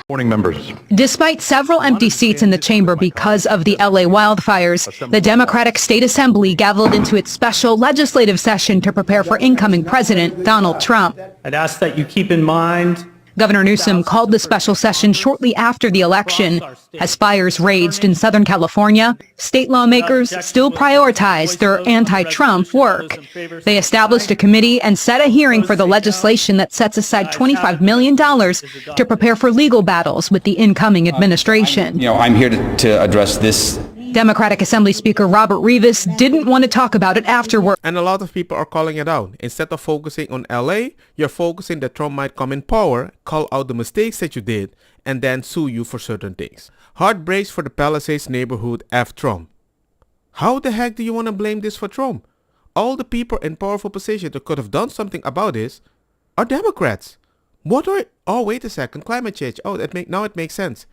Morning, members. Despite several empty seats in the chamber because of the LA wildfires, the Democratic State Assembly gaveled into its special legislative session to prepare for incoming President Donald Trump. I'd ask that you keep in mind Governor Newsom called the special session shortly after the election. As fires raged in Southern California, state lawmakers still prioritized their anti-Trump work. They established a committee and set a hearing for the legislation that sets aside $25 million to prepare for legal battles with the incoming administration. I'm here to address this. Democratic Assembly Speaker Robert Rivas didn't want to talk about it afterward. And a lot of people are calling it out. Instead of focusing on LA, you're focusing that Trump might come in power, call out the mistakes that you did, and then sue you for certain things. Hard breaks for the Palisades neighborhood F Trump. How the heck do you want to blame this for Trump? All the people in powerful positions that could have done something about this are Democrats. What are... Oh, wait a second. Climate change. Oh, now it makes sense.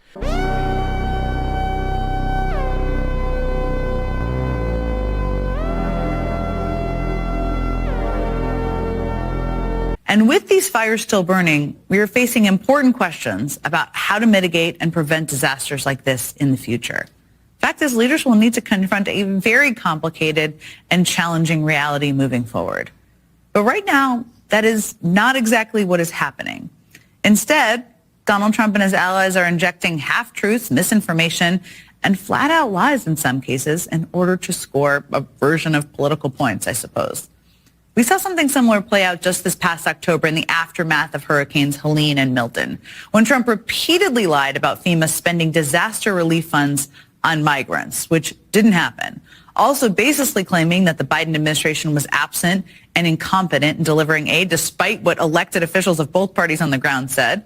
And with these fires still burning, we are facing important questions about how to mitigate and prevent disasters like this in the future. Fact is, leaders will need to confront a very complicated and challenging reality moving forward. But right now, that is not exactly what is happening. Instead, Donald Trump and his allies are injecting half-truths, misinformation, and flat-out lies in some cases in order to score a version of political points, I suppose. We saw something similar play out just this past October in the aftermath of Hurricanes Helene and Milton, when Trump repeatedly lied about FEMA spending disaster relief funds on migrants, which didn't happen. Also baselessly claiming that the Biden administration was absent and incompetent in delivering aid, despite what elected officials of both parties on the ground said.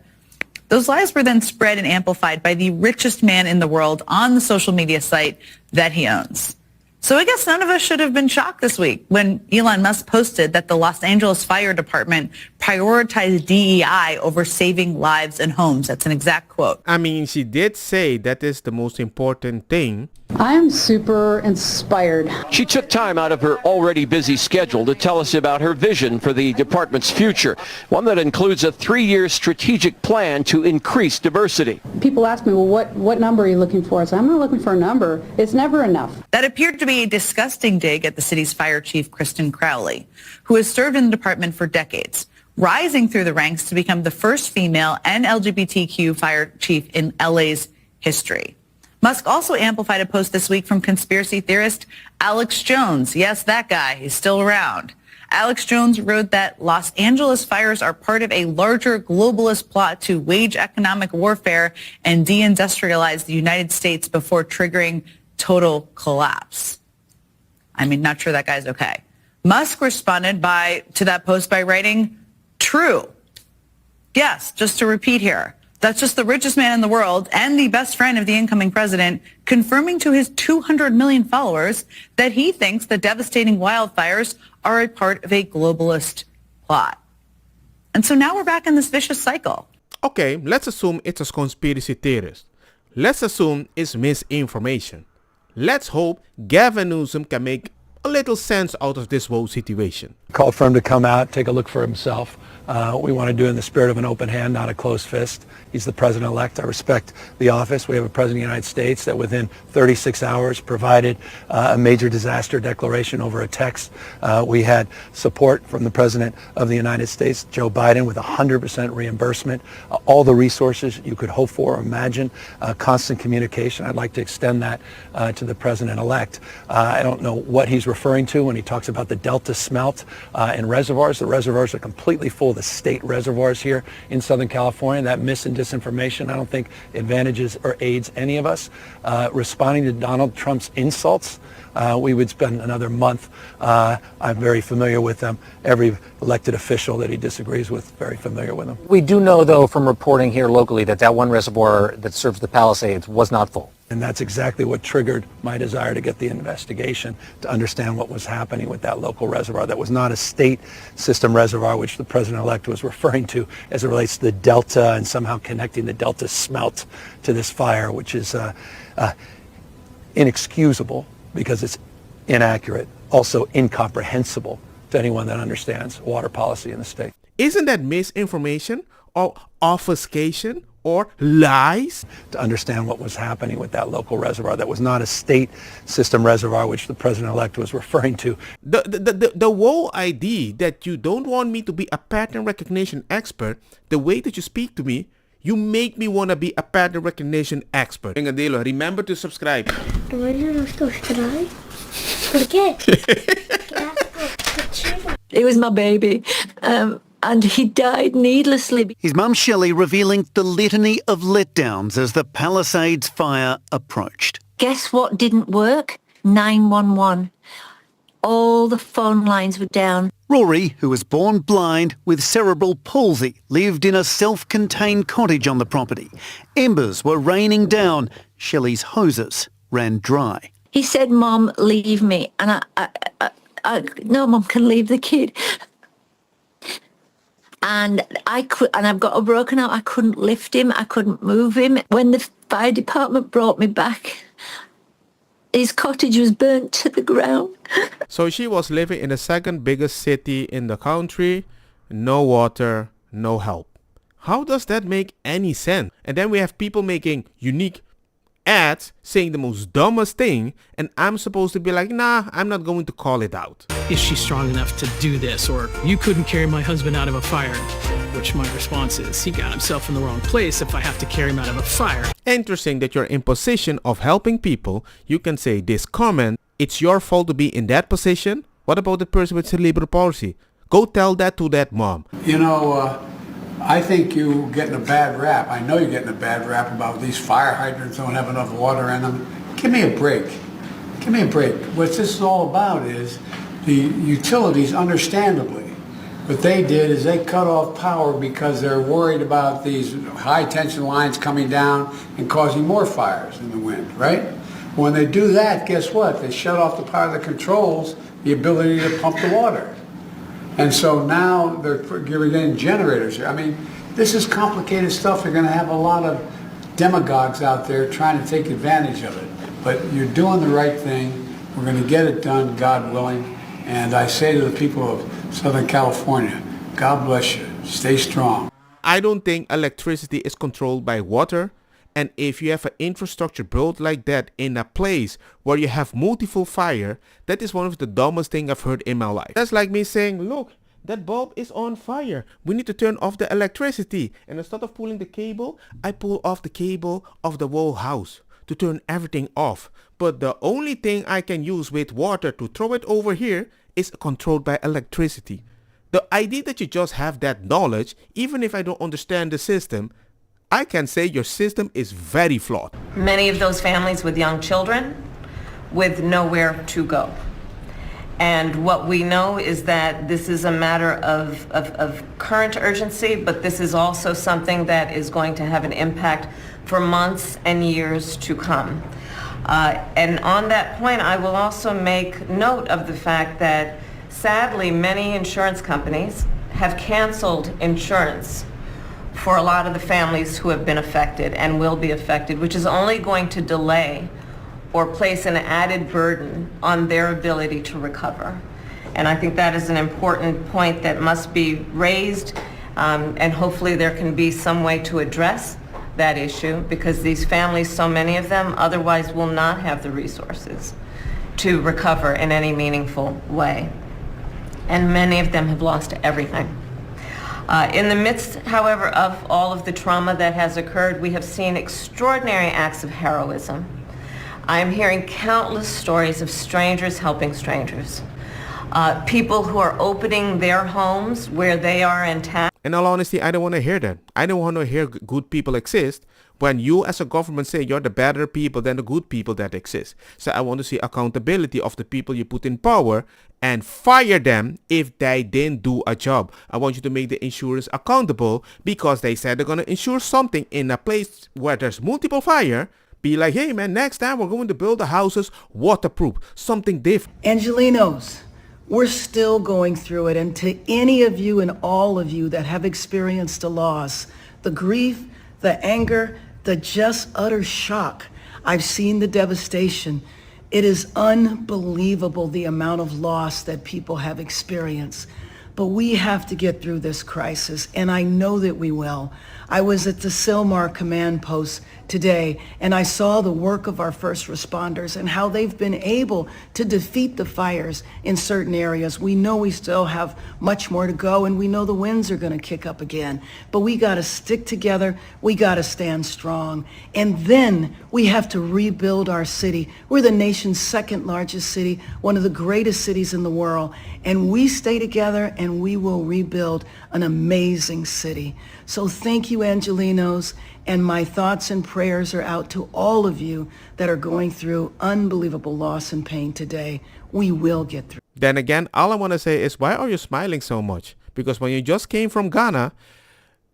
Those lies were then spread and amplified by the richest man in the world on the social media site that he owns. So I guess none of us should have been shocked this week when Elon Musk posted that the Los Angeles Fire Department prioritized DEI over saving lives and homes. That's an exact quote. I mean, she did say that is the most important thing. I'm super inspired. She took time out of her already busy schedule to tell us about her vision for the department's future, one that includes a 3-year strategic plan to increase diversity. People ask me, well, what number are you looking for? I say, I'm not looking for a number. It's never enough. That appeared to be a disgusting dig at the city's fire chief, Kristen Crowley, who has served in the department for decades, rising through the ranks to become the first female and LGBTQ fire chief in LA's history. Musk also amplified a post this week from conspiracy theorist Alex Jones. Yes, that guy. He's still around. Alex Jones wrote that Los Angeles fires are part of a larger globalist plot to wage economic warfare and deindustrialize the United States before triggering total collapse. I mean, not sure that guy's okay. Musk responded to that post by writing, true. Yes, just to repeat here. That's just the richest man in the world and the best friend of the incoming president confirming to his 200 million followers that he thinks the devastating wildfires are a part of a globalist plot. And so now we're back in this vicious cycle. Okay, let's assume it's a conspiracy theorist. Let's assume it's misinformation. Let's hope Gavin Newsom can make a little sense out of this whole situation. Called for him to come out, take a look for himself. We want to do it in the spirit of an open hand, not a closed fist. He's the president-elect. I respect the office. We have a president of the United States that within 36 hours provided a major disaster declaration over a text. We had support from the president of the United States, Joe Biden, with 100% reimbursement, all the resources you could hope for or imagine, constant communication. I'd like to extend that to the president-elect. I don't know what he's referring to when he talks about the Delta smelt in reservoirs. The reservoirs are completely full. The state reservoirs here in Southern California. That mis and disinformation, I don't think advantages or aids any of us. Responding to Donald Trump's insults, we would spend another month. I'm very familiar with them. Every elected official that he disagrees with, very familiar with them. We do know, though, from reporting here locally that one reservoir that serves the Palisades was not full. And that's exactly what triggered my desire to get the investigation, to understand what was happening with that local reservoir. That was not a state system reservoir, which the president-elect was referring to as it relates to the Delta and somehow connecting the Delta smelt to this fire, which is inexcusable because it's inaccurate, also incomprehensible to anyone that understands water policy in the state. Isn't that misinformation or obfuscation or lies? To understand what was happening with that local reservoir that was not a state system reservoir, which the president-elect was referring to. The whole idea that you don't want me to be a pattern recognition expert, the way that you speak to me, you make me want to be a pattern recognition expert. Engadilo, remember to subscribe. It was my baby, and he died needlessly. His mum Shelley revealing the litany of letdowns as the Palisades fire approached. Guess what didn't work? 911. All the phone lines were down. Rory, who was born blind with cerebral palsy, lived in a self-contained cottage on the property. Embers were raining down. Shelley's hoses ran dry. He said, "Mom, leave me." And no, Mom can leave the kid. And I've got a broken arm. I couldn't lift him. I couldn't move him. When the fire department brought me back, his cottage was burnt to the ground. So she was living in the second biggest city in the country, no water, no help. How does that make any sense? And then we have people making unique ads saying the most dumbest thing, and I'm supposed to be like, nah, I'm not going to call it out. Is she strong enough to do this? Or you couldn't carry my husband out of a fire. Which my response is, he got himself in the wrong place if I have to carry him out of a fire. Interesting that you're in position of helping people. You can say this comment, it's your fault to be in that position. What about the person with cerebral palsy? Go tell that to that mom. You know, I think you're getting a bad rap. I know you're getting a bad rap about these fire hydrants don't have enough water in them. Give me a break. Give me a break. What this is all about is the utilities, understandably. What they did is they cut off power because they're worried about these high tension lines coming down and causing more fires in the wind, right? When they do that, guess what? They shut off the power that controls the ability to pump the water. And so now they're giving in generators here. I mean, this is complicated stuff. They're going to have a lot of demagogues out there trying to take advantage of it. But you're doing the right thing. We're going to get it done, God willing. And I say to the people of Southern California, God bless you. Stay strong. I don't think electricity is controlled by water. And if you have an infrastructure built like that in a place where you have multiple fire, that is one of the dumbest things I've heard in my life. That's like me saying, look, that bulb is on fire. We need to turn off the electricity. And instead of pulling the cable, I pull off the cable of the whole house to turn everything off. But the only thing I can use with water to throw it over here is controlled by electricity. The idea that you just have that knowledge, even if I don't understand the system, I can say your system is very flawed. Many of those families with young children with nowhere to go. And what we know is that this is a matter of current urgency, but this is also something that is going to have an impact for months and years to come. And on that point, I will also make note of the fact that sadly, many insurance companies have canceled insurance for a lot of the families who have been affected and will be affected, which is only going to delay or place an added burden on their ability to recover. And I think that is an important point that must be raised, and hopefully there can be some way to address that issue, because these families, so many of them, otherwise will not have the resources to recover in any meaningful way. And many of them have lost everything. In the midst, however, of all of the trauma that has occurred, we have seen extraordinary acts of heroism. I am hearing countless stories of strangers helping strangers. People who are opening their homes where they are intact. In all honesty, I don't want to hear that. I don't want to hear good people exist when you as a government say you're the better people than the good people that exist. So I want to see accountability of the people you put in power and fire them if they didn't do a job. I want you to make the insurance accountable because they said they're going to insure something in a place where there's multiple fire. Be like, hey man, next time we're going to build the houses waterproof, something different. Angelinos, we're still going through it. And to any of you and all of you that have experienced a loss, the grief, the anger, the just utter shock, I've seen the devastation. It is unbelievable the amount of loss that people have experienced. But we have to get through this crisis, and I know that we will. I was at the Silmar command post today, and I saw the work of our first responders and how they've been able to defeat the fires in certain areas. We know we still have much more to go, and we know the winds are going to kick up again. But we got to stick together. We got to stand strong. And then we have to rebuild our city. We're the nation's second largest city, one of the greatest cities in the world. And we stay together, and we will rebuild an amazing city. So thank you, Angelenos. And my thoughts and prayers are out to all of you that are going through unbelievable loss and pain today. We will get through. Then again, all I want to say is, why are you smiling so much? Because when you just came from Ghana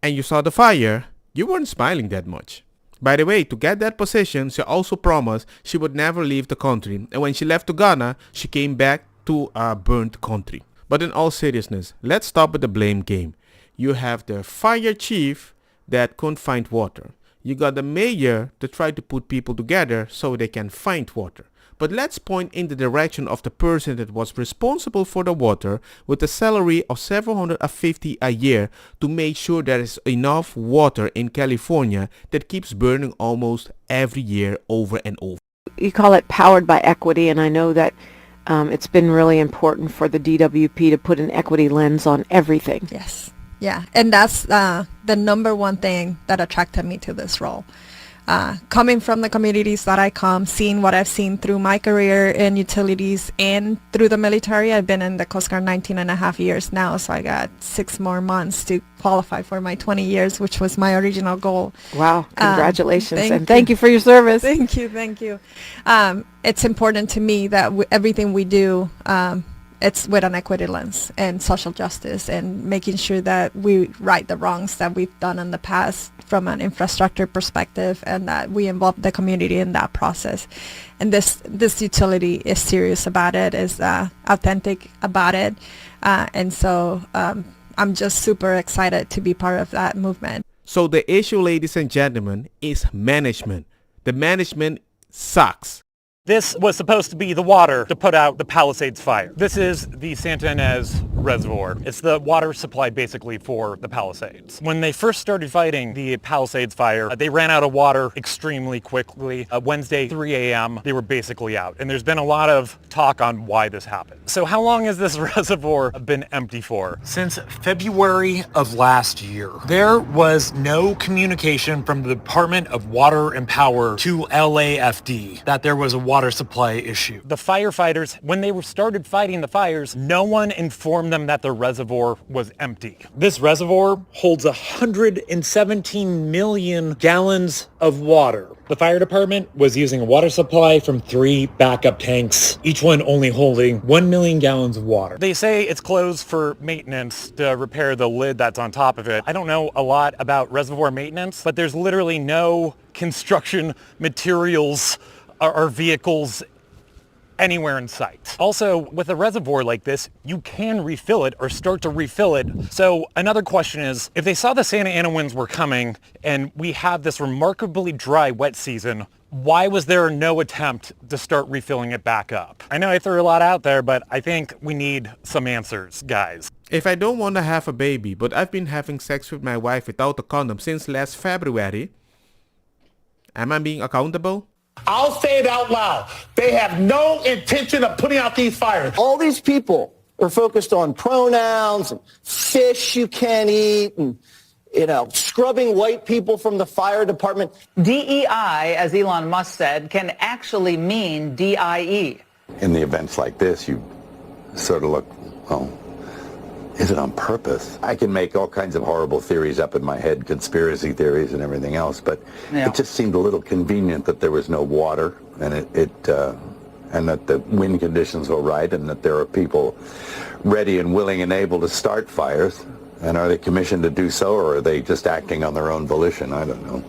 and you saw the fire, you weren't smiling that much. By the way, to get that position, she also promised she would never leave the country. And when she left to Ghana, she came back to a burnt country. But in all seriousness, let's stop with the blame game. You have the fire chief that couldn't find water. You got the mayor to try to put people together so they can find water. But let's point in the direction of the person that was responsible for the water with a salary of $750 a year to make sure there is enough water in California that keeps burning almost every year over and over. You call it powered by equity, and I know that it's been really important for the DWP to put an equity lens on everything. Yes. Yeah, and that's the number one thing that attracted me to this role. Coming from the communities that I come, seeing what I've seen through my career in utilities and through the military. I've been in the Coast Guard 19 and a half years now, so I got 6 more months to qualify for my 20 years, which was my original goal. Wow, congratulations, and thank you for your service. Thank you. It's important to me that everything we do, it's with an equity lens and social justice and making sure that we right the wrongs that we've done in the past from an infrastructure perspective, and that we involve the community in that process. And this utility is serious about it, is authentic about it. And so I'm just super excited to be part of that movement. So the issue, ladies and gentlemen, is management. The management sucks. This was supposed to be the water to put out the Palisades fire. This is the Santa Ynez Reservoir. It's the water supply basically for the Palisades. When they first started fighting the Palisades fire, they ran out of water extremely quickly. Wednesday, 3 a.m., they were basically out. And there's been a lot of talk on why this happened. So how long has this reservoir been empty for? Since February of last year. There was no communication from the Department of Water and Power to LAFD that there was a water supply issue. The firefighters, when they started fighting the fires, no one informed them that the reservoir was empty. This reservoir holds 117 million gallons of water. The fire department was using a water supply from 3 backup tanks, each one only holding 1 million gallons of water. They say it's closed for maintenance to repair the lid that's on top of it. I don't know a lot about reservoir maintenance, but there's literally no construction materials or vehicles anywhere in sight. Also, with a reservoir like this, you can refill it or start to refill it. So another question is, if they saw the Santa Ana winds were coming and we have this remarkably dry wet season, why was there no attempt to start refilling it back up? I know I threw a lot out there, but I think we need some answers, guys. If I don't want to have a baby, but I've been having sex with my wife without a condom since last February, am I being accountable? I'll say it out loud. They have no intention of putting out these fires. All these people are focused on pronouns and fish you can't eat and, scrubbing white people from the fire department. DEI, as Elon Musk said, can actually mean DIE. In the events like this, you sort of look, well, is it on purpose? I can make all kinds of horrible theories up in my head, conspiracy theories and everything else, but it just seemed a little convenient that there was no water and and that the wind conditions were right and that there are people ready and willing and able to start fires. And are they commissioned to do so, or are they just acting on their own volition? I don't know.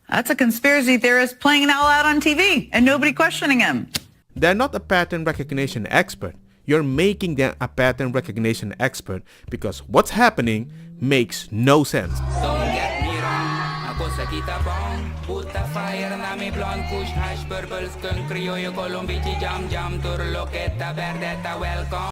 That's a conspiracy theorist playing it all out on TV and nobody questioning him. They're not a pattern recognition expert. You're making them a pattern recognition expert because what's happening makes no sense. Don't get me wrong, ako sa kita bong puta fire na mi blonde kush hash purple skunk criollo colombici jam jam turlo keta verdeta welcome.